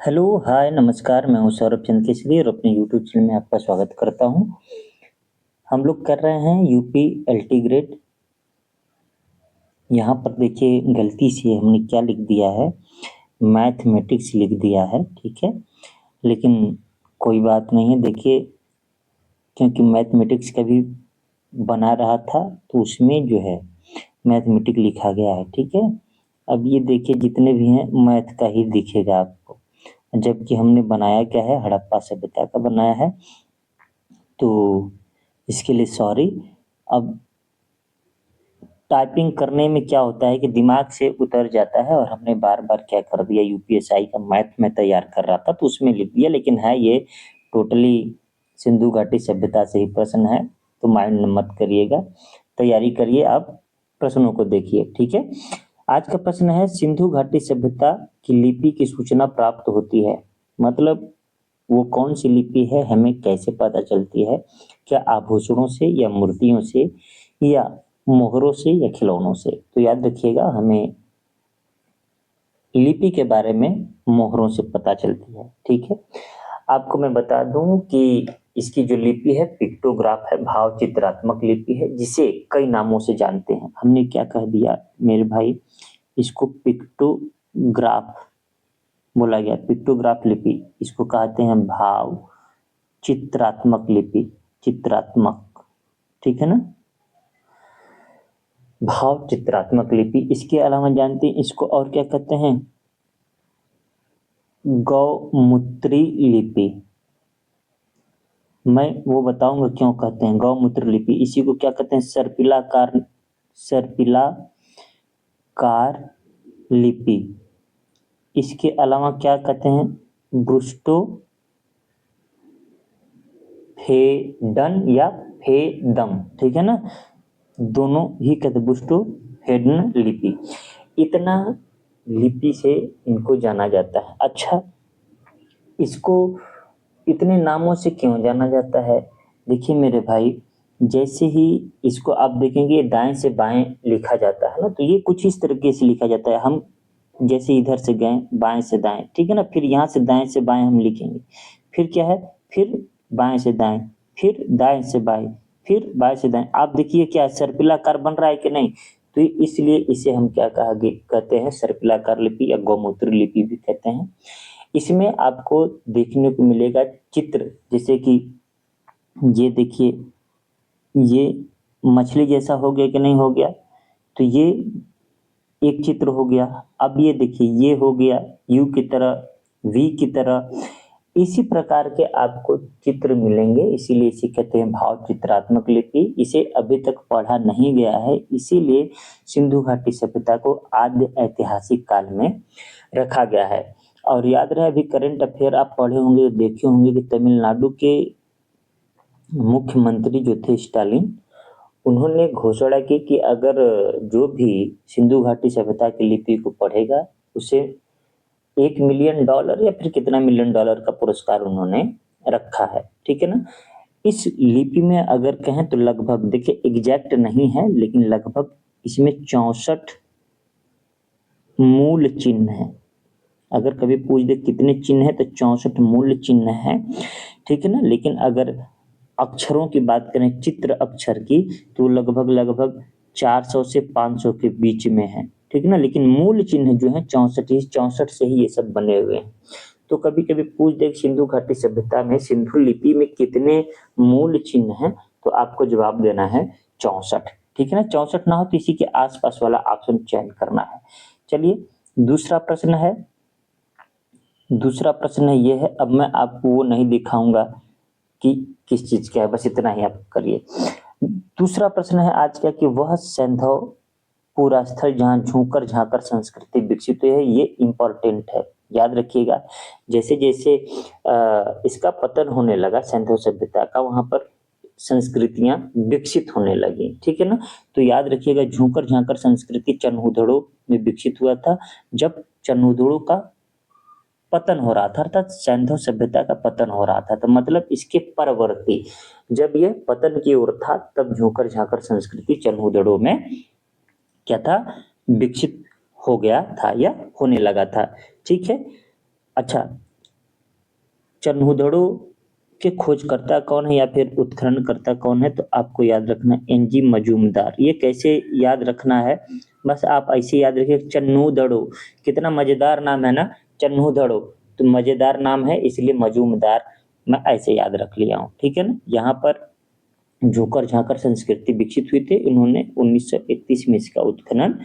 Hello, हाय, नमस्कार। मैं हूँ सौरभ चंद्र केसरी और अपने यूट्यूब चैनल में आपका स्वागत करता हूँ। हम लोग कर रहे हैं यूपी एलटी ग्रेड। यहाँ पर देखिए गलती से हमने क्या लिख दिया है, मैथमेटिक्स लिख दिया है, ठीक है। लेकिन कोई बात नहीं है, देखिए, क्योंकि मैथमेटिक्स का भी बना रहा था तो उसमें जो है मैथमेटिक्स लिखा गया है, ठीक है। अब ये देखिए जितने भी हैं मैथ का ही दिखेगा आपको, जबकि हमने बनाया क्या है, हड़प्पा सभ्यता का बनाया है। तो इसके लिए सॉरी। अब टाइपिंग करने में क्या होता है कि दिमाग से उतर जाता है और हमने बार बार क्या कर दिया, यूपीएसआई का मैथ में तैयार कर रहा था तो उसमें लिख दिया, लेकिन है ये टोटली सिंधु घाटी सभ्यता से ही प्रश्न है। तो माइंड मत करिएगा, तैयारी करिए। आप प्रश्नों को देखिए, ठीक है। आज का प्रश्न है, सिंधु घाटी सभ्यता की लिपि की सूचना प्राप्त होती है। मतलब वो कौन सी लिपि है, हमें कैसे पता चलती है? क्या आभूषणों से या मूर्तियों से या मोहरों से या खिलौनों से? तो याद रखिएगा, हमें लिपि के बारे में मोहरों से पता चलती है, ठीक है। आपको मैं बता दूं कि इसकी जो लिपि है पिक्टोग्राफ है, भाव चित्रात्मक लिपि है, जिसे कई नामों से जानते हैं। हमने क्या कह दिया मेरे भाई, इसको पिक्टोग्राफ बोला गया, पिक्टोग्राफ लिपि। इसको कहते हैं भाव चित्रात्मक लिपि, चित्रात्मक, ठीक है ना। भाव चित्रात्मक लिपि। इसके अलावा जानते हैं इसको और क्या कहते हैं? गौमूत्री लिपि। मैं वो बताऊंगा क्यों कहते हैं गौमूत्र लिपि। इसी को क्या कहते हैं? सर्पिलाकार, सर्पिलाकार लिपि। इसके अलावा क्या कहते हैं? ब्रुस्टो फेडन या फेदम, ठीक है ना। दोनों ही कहते हैं बुस्टो फेडन लिपि। इतना लिपि से इनको जाना जाता है। अच्छा, इसको इतने नामों से क्यों जाना जाता है? देखिए मेरे भाई, जैसे ही इसको आप देखेंगे दाएं से बाएं लिखा जाता है ना, तो ये कुछ इस तरीके से लिखा जाता है। हम जैसे इधर से गए बाएं से दाएं, ठीक है ना, फिर यहाँ से दाएं से बाएं हम लिखेंगे, फिर क्या है, फिर बाएं से दाएं, फिर दाएं से बाएं, फिर बाएं से दाएं। आप देखिए क्या सर्पिलाकार बन रहा है कि नहीं। तो इसलिए इसे हम क्या कहते हैं, सर्पिलाकार लिपि या गौमूत्र लिपि भी कहते हैं। इसमें आपको देखने को मिलेगा चित्र, जैसे कि ये देखिए, ये मछली जैसा हो गया कि नहीं हो गया, तो ये एक चित्र हो गया। अब ये देखिए, ये हो गया यू की तरह, वी की तरह। इसी प्रकार के आपको चित्र मिलेंगे, इसीलिए इसे कहते हैं भाव चित्रात्मक लिपि। इसे अभी तक पढ़ा नहीं गया है, इसीलिए सिंधु घाटी सभ्यता को आद्य ऐतिहासिक काल में रखा गया है। और याद रहे, अभी करंट अफेयर आप पढ़े होंगे, देखे होंगे कि तमिलनाडु के मुख्यमंत्री जो थे स्टालिन, उन्होंने घोषणा की कि अगर जो भी सिंधु घाटी सभ्यता की लिपि को पढ़ेगा उसे $1 मिलियन या फिर कितना $1 मिलियन का पुरस्कार उन्होंने रखा है, ठीक है ना। इस लिपि में अगर कहें तो लगभग, देखिए एग्जैक्ट नहीं है लेकिन लगभग इसमें 64 मूल चिन्ह है। अगर कभी पूछ दे कितने चिन्ह है तो 64 मूल चिन्ह है, ठीक है ना। लेकिन अगर अक्षरों की बात करें, चित्र अक्षर की, तो लगभग लगभग 400 से 500 के बीच में है, ठीक है ना। लेकिन मूल चिन्ह जो है 64 से ही ये सब बने हुए हैं। तो कभी कभी पूछ दे सिंधु घाटी सभ्यता में, सिंधु लिपि में कितने मूल चिन्ह हैं, तो आपको जवाब देना है 64, ठीक है ना। 64 ना हो तो इसी के आसपास वाला ऑप्शन चयन करना है। चलिए, दूसरा प्रश्न है, दूसरा प्रश्न ये है। अब मैं आपको वो नहीं दिखाऊंगा कि किस चीज का है, बस इतना ही आप करिए। दूसरा प्रश्न है आज का कि वह सैंधव पूरा स्थल जहां झुककर झांकर संस्कृति विकसित हुई है। ये इंपॉर्टेंट है, याद रखिएगा। जैसे जैसे इसका पतन होने लगा सैंधव सभ्यता का, वहां पर संस्कृतियां विकसित होने लगी, ठीक है ना। तो याद रखिएगा, झुककर झांकर संस्कृति चनहुदड़ो में विकसित हुआ था। जब चनहुदड़ो का पतन हो रहा था, अर्थात सैंधव सभ्यता का पतन हो रहा था, तो मतलब इसके परवर्ती जब ये पतन की ओर था, तब झुककर झांकर संस्कृति चनहुदड़ो में क्या था, विकसित हो गया था या होने लगा था, ठीक है। अच्छा, चन्हूदड़ों के खोजकर्ता कौन है या फिर उत्खननकर्ता कौन है, तो आपको याद रखना एनजी मजूमदार। ये कैसे याद रखना है, बस आप ऐसे याद रखिए चन्हूदड़ों, कितना मजेदार नाम है ना, चन्हूदड़ों, तो मजेदार नाम है इसलिए मजूमदार मैं ऐसे याद रख लिया हूँ, ठीक है ना। यहाँ पर जोकर झांकर संस्कृति विकसित हुई थी, इन्होंने 1931 में इसका उत्खनन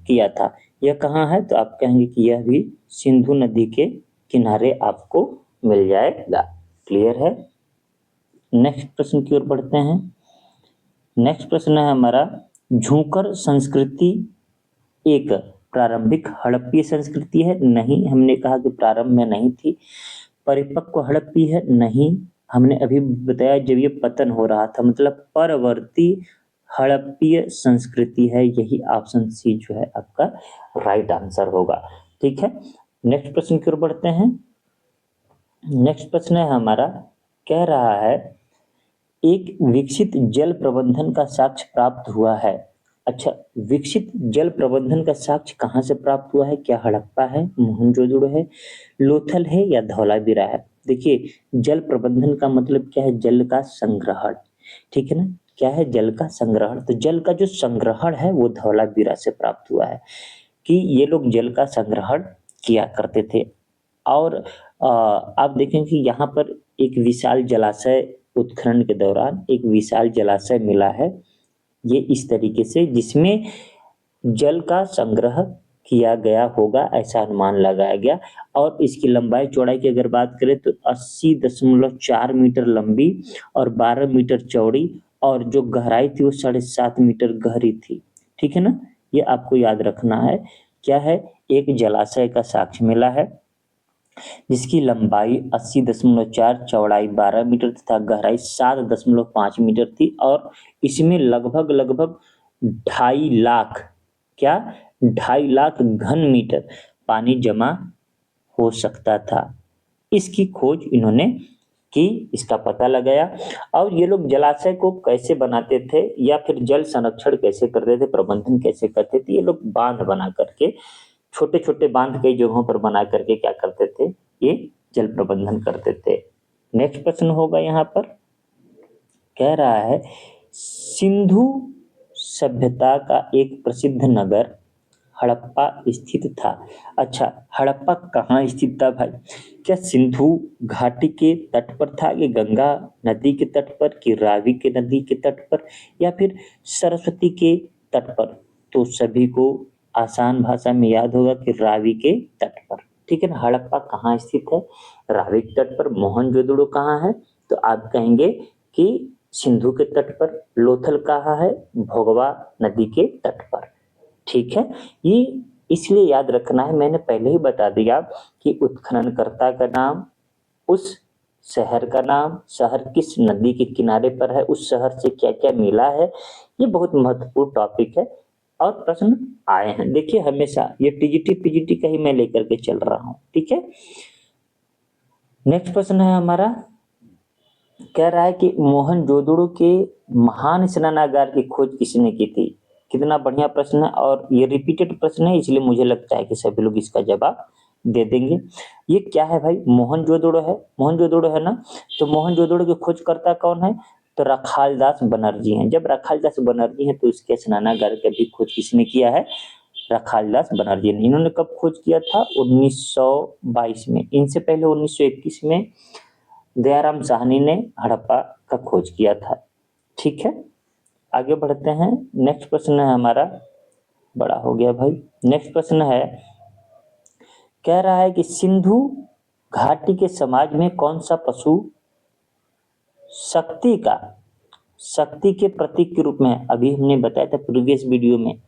किया था। यह कहाँ है, तो आप कहेंगे कि यह भी सिंधु नदी के किनारे आपको मिल जाएगा। क्लियर है। नेक्स्ट प्रश्न की ओर बढ़ते हैं। नेक्स्ट प्रश्न है हमारा, झूंकर संस्कृति एक प्रारंभिक हड़प्पीय संस्कृति है? नहीं, हमने कहा कि प्रारंभ में नहीं थी। परिपक्व हड़प्पी है? नहीं, हमने अभी बताया जब ये पतन हो रहा था, मतलब परवर्ती हड़प्पीय संस्कृति है। यही ऑप्शन सी जो है आपका राइट आंसर होगा, ठीक है। नेक्स्ट प्रश्न की ओर बढ़ते हैं। नेक्स्ट प्रश्न है हमारा, कह रहा है एक विकसित जल प्रबंधन का साक्ष्य प्राप्त हुआ है। अच्छा, विकसित जल प्रबंधन का साक्ष्य कहाँ से प्राप्त हुआ है? क्या हड़प्पा है, मोहनजोदड़ो है, लोथल है या धौलावीरा है? देखिए, जल प्रबंधन का मतलब क्या है? जल का संग्रहण, ठीक है ना। क्या है? जल का संग्रहण। तो जल का जो संग्रहण है वो धौलावीरा से प्राप्त हुआ है, कि ये लोग जल का संग्रहण किया करते थे। और आप देखें कि यहाँ पर एक विशाल जलाशय उत्खनन के दौरान एक विशाल जलाशय मिला है, ये इस तरीके से, जिसमें जल का संग्रह किया गया होगा ऐसा अनुमान लगाया गया। और इसकी लंबाई चौड़ाई की अगर बात करें तो 80.4 मीटर लंबी और 12 मीटर चौड़ी, और जो गहराई थी वो 7.5 मीटर गहरी थी, ठीक है ना। ये आपको याद रखना है। क्या है? एक जलाशय का साक्ष्य मिला है जिसकी लंबाई 80.4, चौड़ाई 12 मीटर तथा गहराई 7.5 मीटर थी, और इसमें लगभग 2.5 लाख, क्या 2.5 लाख घन मीटर पानी जमा हो सकता था। इसकी खोज इन्होंने की, इसका पता लगाया। और ये लोग जलाशय को कैसे बनाते थे या फिर जल संरक्षण कैसे करते थे, प्रबंधन कैसे करते थे? ये लोग बांध बना करके, छोटे छोटे बांध कई जगहों पर बना करके क्या करते थे, ये जल प्रबंधन करते थे। नेक्स्ट प्रश्न होगा यहाँ पर, कह रहा है सिंधु सभ्यता का एक प्रसिद्ध नगर हड़प्पा स्थित था। अच्छा, हड़प्पा कहाँ स्थित था भाई? क्या सिंधु घाटी के तट पर था, कि गंगा नदी के तट पर, कि रावी के नदी के तट पर, या फिर सरस्वती के तट पर? तो सभी को आसान भाषा में याद होगा कि रावी के तट पर, ठीक है ना। हड़प्पा कहाँ स्थित है? रावी के तट पर। मोहनजोदड़ो कहाँ है? तो आप कहेंगे कि सिंधु के तट पर। लोथल कहाँ है? भोगवा नदी के तट पर, ठीक है। ये इसलिए याद रखना है, मैंने पहले ही बता दिया कि उत्खननकर्ता का नाम, उस शहर का नाम, शहर किस नदी के किनारे पर है, उस शहर से क्या क्या मिला है। ये बहुत महत्वपूर्ण टॉपिक है और प्रश्न आए हैं। देखिए, हमेशा ये टीजीटी पीजीटी का ही मैं लेकर के चल रहा हूं, ठीक है। नेक्स्ट प्रश्न है हमारा, कह रहा है कि मोहनजोदड़ो के महान स्नानागार की खोज किसने की थी? कितना बढ़िया प्रश्न है, और ये रिपीटेड प्रश्न है, इसलिए मुझे लगता है कि सभी लोग इसका जवाब दे देंगे। ये क्या है भाई? मोहनजोदड़ो है। मोहनजोदड़ो है ना, तो मोहनजोदड़ो की खोजकर्ता कौन है? तो रखालदास बनर्जी हैं। जब रखालदास बनर्जी हैं तो इसके स्नानागार की भी खोज किसने किया है? रखालदास बनर्जी ने। इन्होंने कब खोज किया था? 1922 में। इनसे पहले 1921 में दयाराम साहनी ने हड़प्पा का खोज किया था, ठीक है। आगे बढ़ते हैं। नेक्स्ट प्रश्न है हमारा, बड़ा हो गया भाई। नेक्स्ट प्रश्न है, कह रहा है कि सिंधु घाटी के समाज में कौन सा पशु शक्ति के प्रतीक के रूप में? अभी हमने बताया था प्रीवियस वीडियो में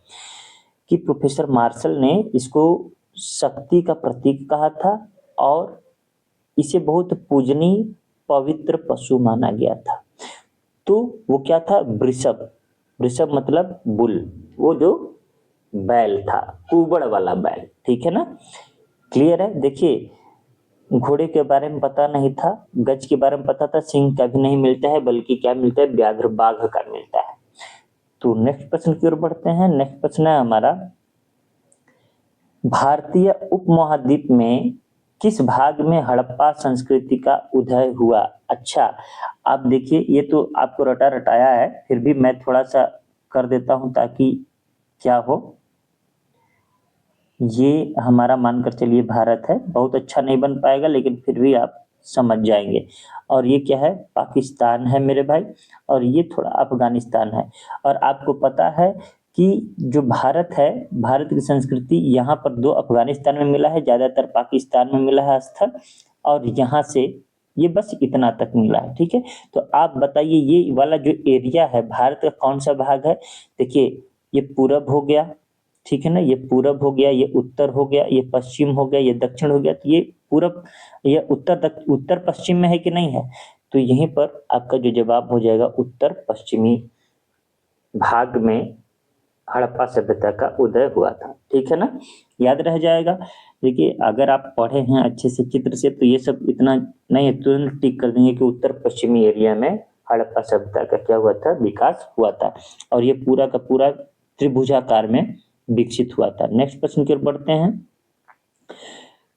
कि प्रोफेसर मार्शल ने इसको शक्ति का प्रतीक कहा था, और इसे बहुत पूजनीय पवित्र पशु माना गया था। तो वो क्या था? वृषभ। वृषभ मतलब बुल, वो जो बैल था, कुबड़ वाला बैल, ठीक है ना। क्लियर है। देखिए, घोड़े के बारे में पता नहीं था, गज के बारे में पता था, सिंह का भी नहीं मिलता है, बल्कि क्या मिलता है? व्याघ्र बाघ का मिलता है। तो नेक्स्ट प्रश्न की ओर बढ़ते हैं। नेक्स्ट प्रश्न है हमारा, भारतीय उपमहाद्वीप में किस भाग में हड़प्पा संस्कृति का उदय हुआ? अच्छा, आप देखिए ये तो आपको रटा रटाया है, फिर भी मैं थोड़ा सा कर देता हूं ताकि क्या हो। ये हमारा मानकर चलिए भारत है, बहुत अच्छा नहीं बन पाएगा लेकिन फिर भी आप समझ जाएंगे। और ये क्या है? पाकिस्तान है मेरे भाई, और ये थोड़ा अफगानिस्तान है। और आपको पता है कि जो भारत है, भारत की संस्कृति यहाँ पर दो अफगानिस्तान में मिला है, ज्यादातर पाकिस्तान में मिला है स्थल, और यहाँ से ये बस इतना तक मिला है। ठीक है, तो आप बताइए ये वाला जो एरिया है भारत का कौन सा भाग है? देखिए ये पूरब हो गया, ठीक है ना, ये पूरब हो गया, ये उत्तर हो गया, ये पश्चिम हो गया, ये दक्षिण हो गया। तो ये पूरब, ये उत्तर पश्चिम में है कि नहीं है? तो यहीं पर आपका जो जवाब हो जाएगा उत्तर पश्चिमी भाग में हड़प्पा सभ्यता का उदय हुआ था। ठीक है ना, याद रह जाएगा। देखिए अगर आप पढ़े हैं अच्छे से चित्र से तो ये सब इतना नहीं है, तुरंत टिक कर देंगे कि उत्तर पश्चिमी एरिया में हड़प्पा सभ्यता का क्या हुआ था? विकास हुआ था, और ये पूरा का पूरा त्रिभुजाकार में विकसित हुआ था। नेक्स्ट प्रश्न की ओर बढ़ते हैं।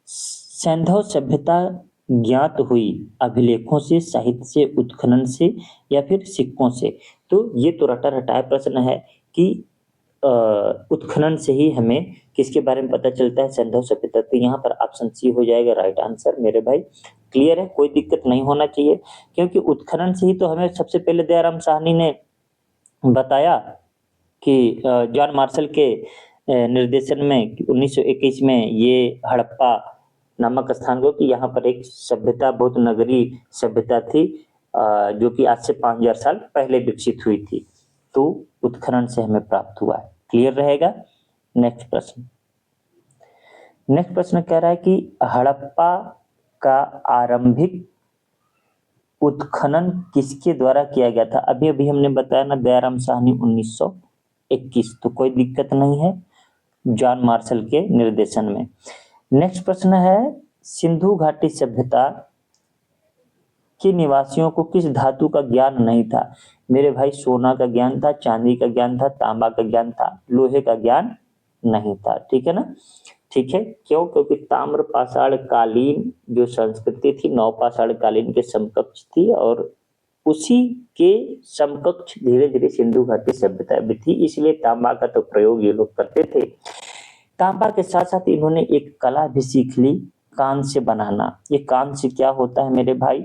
सैंधव सभ्यता ज्ञात हुई अभिलेखों से, साहित्य से, उत्खनन से, या फिर सिक्कों से? तो ये तो रटा रटाया प्रश्न है कि उत्खनन से ही हमें किसके बारे में पता चलता है? सैंधव सभ्यता। तो यहाँ पर ऑप्शन सी हो जाएगा राइट आंसर मेरे भाई। क्लियर है, कोई दिक्कत नहीं होना चाहिए, क्योंकि उत्खनन से ही तो हमें सबसे पहले दयाराम साहनी ने बताया कि जॉन मार्शल के निर्देशन में 1921 में ये हड़प्पा नामक स्थान को, कि यहाँ पर एक सभ्यता, बहुत नगरीय सभ्यता थी, जो कि आज से 5000 साल पहले विकसित हुई थी। तो उत्खनन से हमें प्राप्त हुआ है। क्लियर रहेगा। नेक्स्ट प्रश्न, नेक्स्ट प्रश्न कह रहा है कि हड़प्पा का आरंभिक उत्खनन किसके द्वारा किया गया था? अभी अभी हमने बताया ना, दयाराम साहनी 1921, तो कोई दिक्कत नहीं है, जॉन मार्शल के निर्देशन में। नेक्स्ट प्रश्न है, सिंधु घाटी सभ्यता के निवासियों को किस धातु का ज्ञान नहीं था? मेरे भाई सोना का ज्ञान था, चांदी का ज्ञान था, तांबा का ज्ञान था, लोहे का ज्ञान नहीं था। ठीक है ना, ठीक है, क्यों? क्योंकि ताम्र पाषाण कालीन जो संस्कृति थी नव पाषाण कालीन के समकक्ष थी, और उसी के समकक्ष धीरे धीरे सिंधु घाटी सभ्यता भी थी, इसलिए तांबा का तो प्रयोग ये लोग करते थे। तांबा के साथ साथ इन्होंने एक कला भी सीख ली, कांस्य बनाना। ये कांस्य क्या होता है मेरे भाई?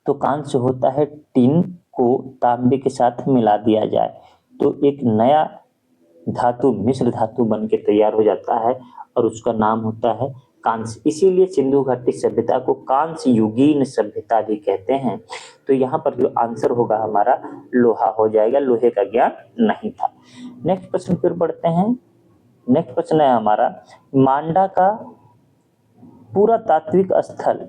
तो कांस्य होता है टिन को तांबे के साथ मिला दिया जाए तो एक नया धातु, मिश्र धातु बन के तैयार हो जाता है, और उसका नाम होता है कांस्य। इसीलिए सिंधु घाटी सभ्यता को कांस्य युगीन सभ्यता भी कहते हैं। तो यहाँ पर जो आंसर होगा हमारा लोहा हो जाएगा, लोहे का ज्ञान नहीं था। नेक्स्ट प्रश्न फिर बढ़ते हैं। नेक्स्ट प्रश्न है हमारा, मांडा का पुरातात्विक स्थल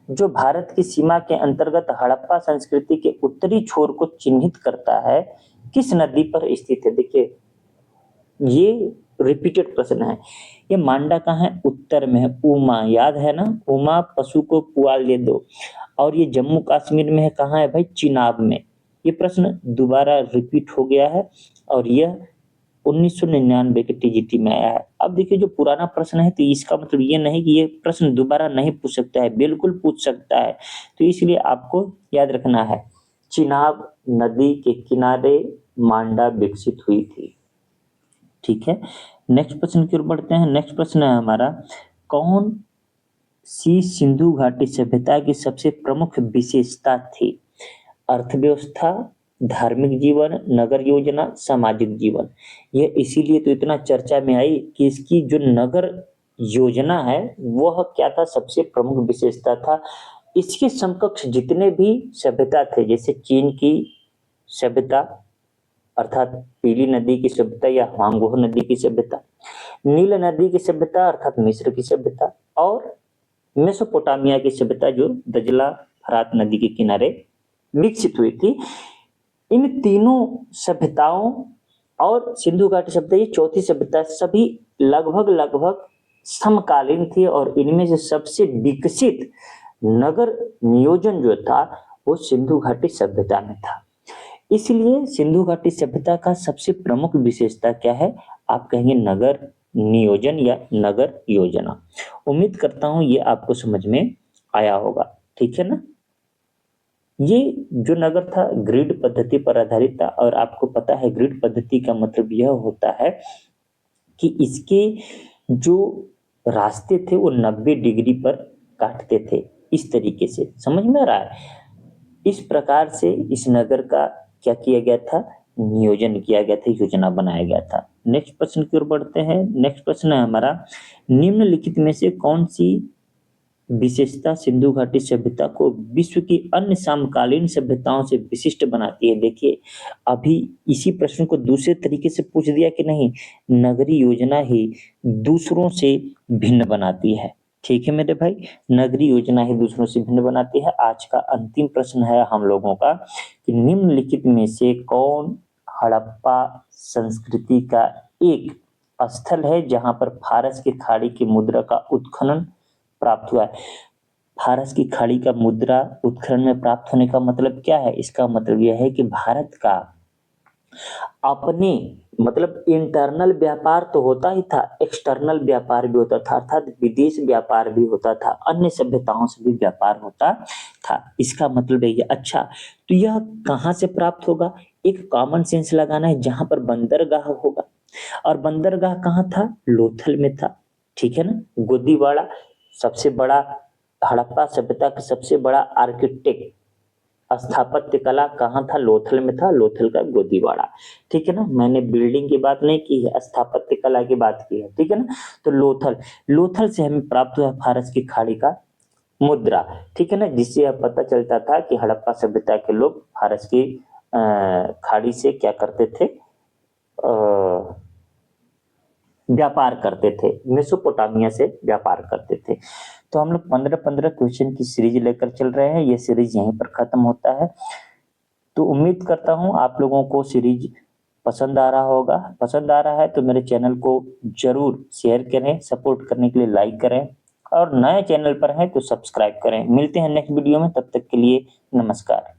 जो भारत की सीमा के अंतर्गत हड़प्पा संस्कृति के उत्तरी छोर को चिन्हित करता है, किस नदी पर स्थित है? देखिए ये रिपीटेड प्रश्न है। ये मांडा कहाँ है? उत्तर में है, उमा, याद है ना, उमा पशु को पुआल दे दो। और ये जम्मू कश्मीर में है, कहाँ है भाई? चिनाब में। ये प्रश्न दोबारा रिपीट हो गया है, और यह 1999 के टीजीटी में आया है। अब देखिए जो पुराना प्रश्न है तो इसका मतलब ये नहीं कि ये प्रश्न दोबारा नहीं पूछ सकता है, बिल्कुल पूछ सकता है। तो इसलिए आपको याद रखना है, चिनाब नदी के किनारे मांडा विकसित हुई थी। ठीक है, नेक्स्ट प्रश्न की ओर बढ़ते हैं। नेक्स्ट प्रश्न है हमारा, कौन सी सिंधु घाटी सभ्यता की सबसे प्रमुख विशेषता थी? अर्थव्यवस्था, धार्मिक जीवन, नगर योजना, सामाजिक जीवन। यह इसीलिए तो इतना चर्चा में आई कि इसकी जो नगर योजना है वह क्या था? सबसे प्रमुख विशेषता था। इसके समकक्ष जितने भी सभ्यता थे, जैसे चीन की सभ्यता अर्थात पीली नदी की सभ्यता या हांगोह नदी की सभ्यता, नील नदी की सभ्यता अर्थात मिस्र की सभ्यता, और मेसोपोटामिया की सभ्यता जो दजला फरात नदी के किनारे विकसित हुई थी। इन तीनों सभ्यताओं और सिंधु घाटी सभ्यता, ये चौथी सभ्यता, सभी लगभग लगभग समकालीन थी, और इनमें से सबसे विकसित नगर नियोजन जो था वो सिंधु घाटी सभ्यता में था। इसलिए सिंधु घाटी सभ्यता का सबसे प्रमुख विशेषता क्या है? आप कहेंगे नगर नियोजन या नगर योजना। उम्मीद करता हूं ये आपको समझ में आया होगा, ठीक है ना। ये जो नगर था ग्रिड पद्धति पर आधारित था, और आपको पता है ग्रिड पद्धति का मतलब यह होता है कि इसके जो रास्ते थे वो 90 डिग्री पर काटते थे, इस तरीके से, समझ में आ रहा है। इस प्रकार से इस नगर का क्या किया गया था, नियोजन किया गया था, योजना बनाया गया था। नेक्स्ट प्रश्न की ओर बढ़ते हैं। नेक्स्ट प्रश्न है हमारा, निम्नलिखित में से कौन सी विशेषता सिंधु घाटी सभ्यता को विश्व की अन्य समकालीन सभ्यताओं से विशिष्ट बनाती है। देखिए अभी इसी प्रश्न को दूसरे तरीके से पूछ दिया कि नहीं, नगरीय योजना ही दूसरों से भिन्न बनाती है, ठीक है मेरे भाई, नगरीय योजना ही दूसरों से भिन्न बनाती है। आज का अंतिम प्रश्न है हम लोगों का कि निम्नलिखित में से कौन हड़प्पा संस्कृति का एक स्थल है जहां पर फारस की खाड़ी की मुद्रा का उत्खनन प्राप्त हुआ है। फारस की खाड़ी का मुद्रा उत्खनन में प्राप्त होने का मतलब क्या है, इसका मतलब यह है कि भारत का अपने मतलब इंटरनल व्यापार तो होता ही था, एक्सटर्नल व्यापार भी होता था, अर्थात विदेश व्यापार भी होता था, अन्य सभ्यताओं से भी व्यापार होता था, इसका मतलब यही है। अच्छा तो यह कहाँ से प्राप्त होगा, एक कॉमन सेंस लगाना है, जहां पर बंदरगाह होगा, और बंदरगाह कहाँ था, लोथल में था, ठीक है ना। गोदीवाड़ा सबसे बड़ा, हड़प्पा सभ्यता का सबसे बड़ा आर्किटेक्ट स्थापत्य कला कहाँ था, लोथल में था, लोथल का गोदीवाड़ा, ठीक है ना। मैंने बिल्डिंग की बात नहीं की है, स्थापत्य कला की बात की है, ठीक है ना। तो लोथल, लोथल से हमें प्राप्त हुआ फारस की खाड़ी का मुद्रा, ठीक है ना, जिससे यह पता चलता था कि हड़प्पा सभ्यता के लोग फारस की खाड़ी से क्या करते थे, व्यापार करते थे, मेसोपोटामिया से व्यापार करते थे। तो हम लोग 15-15 क्वेश्चन की सीरीज लेकर चल रहे हैं, ये सीरीज यहीं पर खत्म होता है। तो उम्मीद करता हूं आप लोगों को सीरीज पसंद आ रहा होगा। पसंद आ रहा है तो मेरे चैनल को जरूर शेयर करें, सपोर्ट करने के लिए लाइक करें, और नए चैनल पर हैं तो सब्सक्राइब करें। मिलते हैं नेक्स्ट वीडियो में, तब तक के लिए नमस्कार।